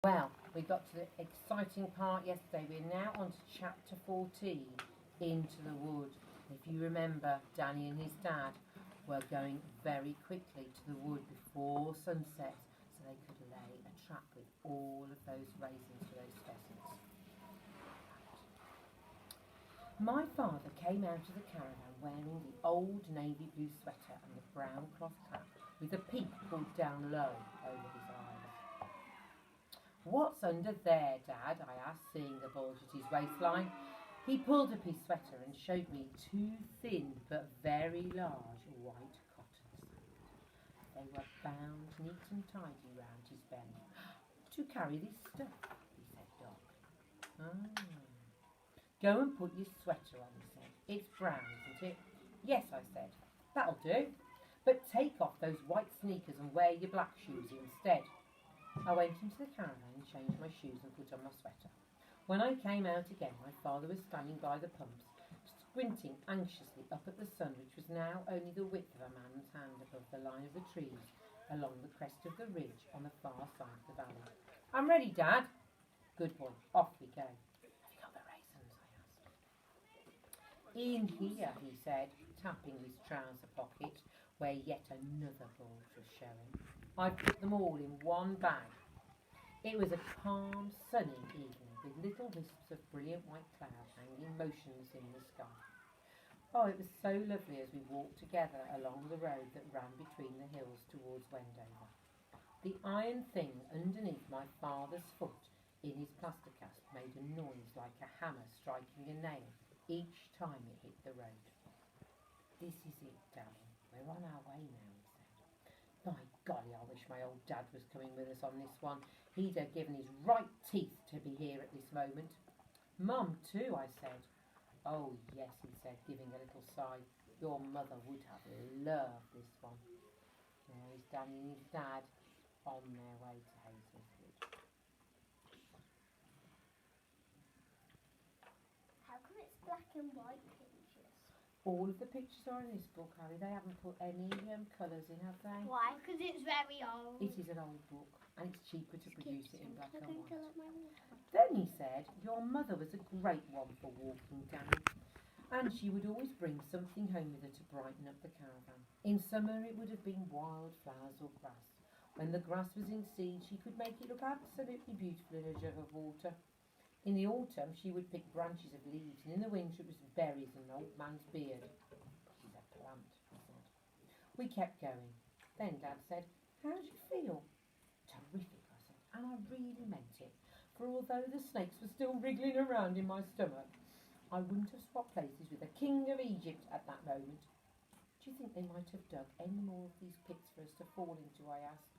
Well, we got to the exciting part yesterday. We're now on to chapter 14, Into the Wood. If you remember, Danny and his dad were going very quickly to the wood before sunset so they could lay a trap with all of those raisins for those pheasants. My father came out of the caravan wearing the old navy blue sweater and the brown cloth cap with a peak pulled down low over his eyes. "What's under there, Dad?" I asked, seeing the bulge at his waistline. He pulled up his sweater and showed me two thin but very large white cotton sacks. They were bound neat and tidy round his belly. "To carry this stuff," he said darkly. "Ah. Go and put your sweater on," he said. "It's brown, isn't it?" "Yes," I said. "That'll do. But take off those white sneakers and wear your black shoes instead." I went into the caravan and changed my shoes and put on my sweater. When I came out again, my father was standing by the pumps, squinting anxiously up at the sun, which was now only the width of a man's hand above the line of the trees along the crest of the ridge on the far side of the valley. "I'm ready, Dad." "Good boy. Off we go." "Have you got the raisins?" I asked. "In here," he said, tapping his trouser pocket, where yet another bulge was showing. I put them all in one bag. It was a calm, sunny evening, with little wisps of brilliant white cloud hanging motionless in the sky. Oh, it was so lovely as we walked together along the road that ran between the hills towards Wendover. The iron thing underneath my father's foot in his plaster cast made a noise like a hammer striking a nail each time it hit the road. "This is it, darling. We're on our way now," he said. "By golly, I wish my old dad was coming with us on this one. He'd have given his right teeth to be here at this moment." "Mum, too," I said. "Oh, yes," he said, giving a little sigh. "Your mother would have loved this one." There's Danny and his dad on their way to Hazelwood. How come it's black and white pages? All of the pictures are in this book, Harry. They haven't put any colours in, have they? Why? Because it's very old. It is an old book, and it's cheaper to produce it in black and white. Let my water. Then he said, "Your mother was a great one for walking, Danny, and she would always bring something home with her to brighten up the caravan. In summer it would have been wild flowers or grass. When the grass was in seed, she could make it look absolutely beautiful in a jug of water. In the autumn she would pick branches of leaves, and in the winter it was berries and an old man's beard." "She's a plant," I said. We kept going. Then Dad said, "How do you feel?" "Terrific," I said, and I really meant it, for although the snakes were still wriggling around in my stomach, I wouldn't have swapped places with the King of Egypt at that moment. "Do you think they might have dug any more of these pits for us to fall into?" I asked.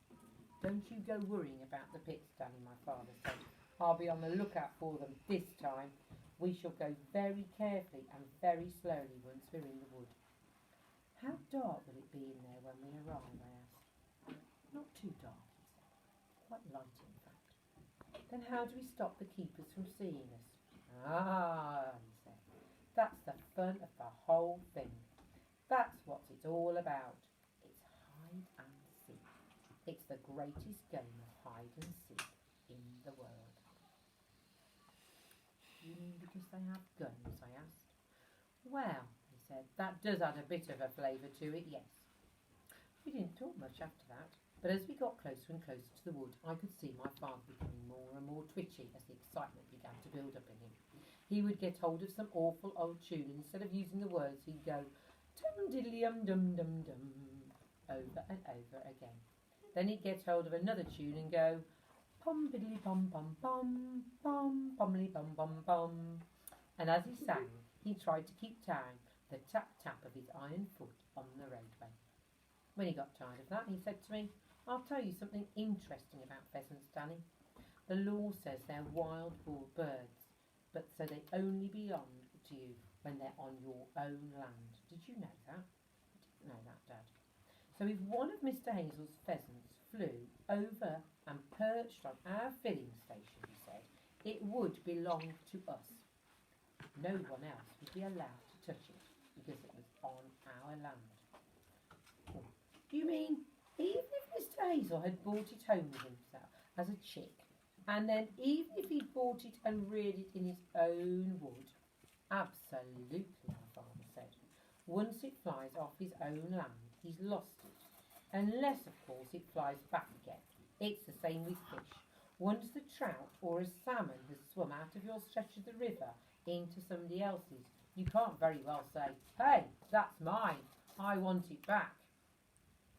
"Don't you go worrying about the pits, Danny," my father said. "I'll be on the lookout for them this time. We shall go very carefully and very slowly once we're in the wood." "How dark will it be in there when we arrive?" I asked. "Not too dark," he said. "Quite light, in fact." "Then how do we stop the keepers from seeing us?" "Ah," he said, "that's the fun of the whole thing. That's what it's all about. It's hide and seek. It's the greatest game of hide and seek in the world." "You mean because they have guns?" I asked. "Well," he said, "that does add a bit of a flavour to it, yes." We didn't talk much after that, but as we got closer and closer to the wood, I could see my father becoming more and more twitchy as the excitement began to build up in him. He would get hold of some awful old tune, and instead of using the words, he'd go tum-diddly-um-dum-dum-dum over and over again. Then he'd get hold of another tune and go pom-piddly-pom-pom-pom, pom-pommly-pom-pom-pom. And as he sang, he tried to keep time with the tap-tap of his iron foot on the roadway. When he got tired of that, he said to me, "I'll tell you something interesting about pheasants, Danny. The law says they're wild birds, but so they only belong to you when they're on your own land. Did you know that?" "I didn't know that, Dad." "So if one of Mr. Hazel's pheasants flew over and perched on our filling station," he said, "it would belong to us. No one else would be allowed to touch it because it was on our land." "Oh, you mean even if Mr. Hazel had brought it home with himself as a chick, And then even if he bought it and reared it in his own wood, absolutely, my father said, once it flies off his own land, he's lost it. Unless, of course, it flies back again. It's the same with fish. Once the trout or a salmon has swum out of your stretch of the river into somebody else's, you can't very well say, "Hey, that's mine. I want it back."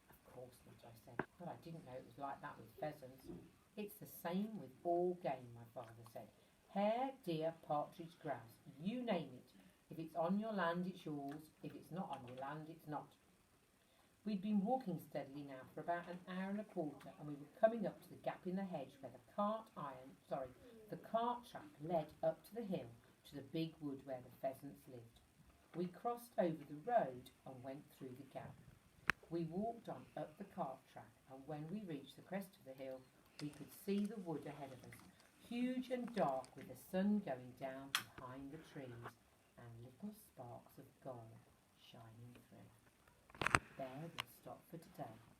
Of course not, I said, but I didn't know it was like that with pheasants. It's the same with all game, my father said. Hare, deer, partridge, grouse, you name it. If it's on your land, it's yours. If it's not on your land, it's not. We'd been walking steadily now for about an hour and a quarter, and we were coming up to the gap in the hedge where the cart track led up to the hill to the big wood where the pheasants lived. We crossed over the road and went through the gap. We walked on up the cart track, and when we reached the crest of the hill, we could see the wood ahead of us, huge and dark with the sun going down behind the trees and little sparks of gold shining through. There we'll stop for today.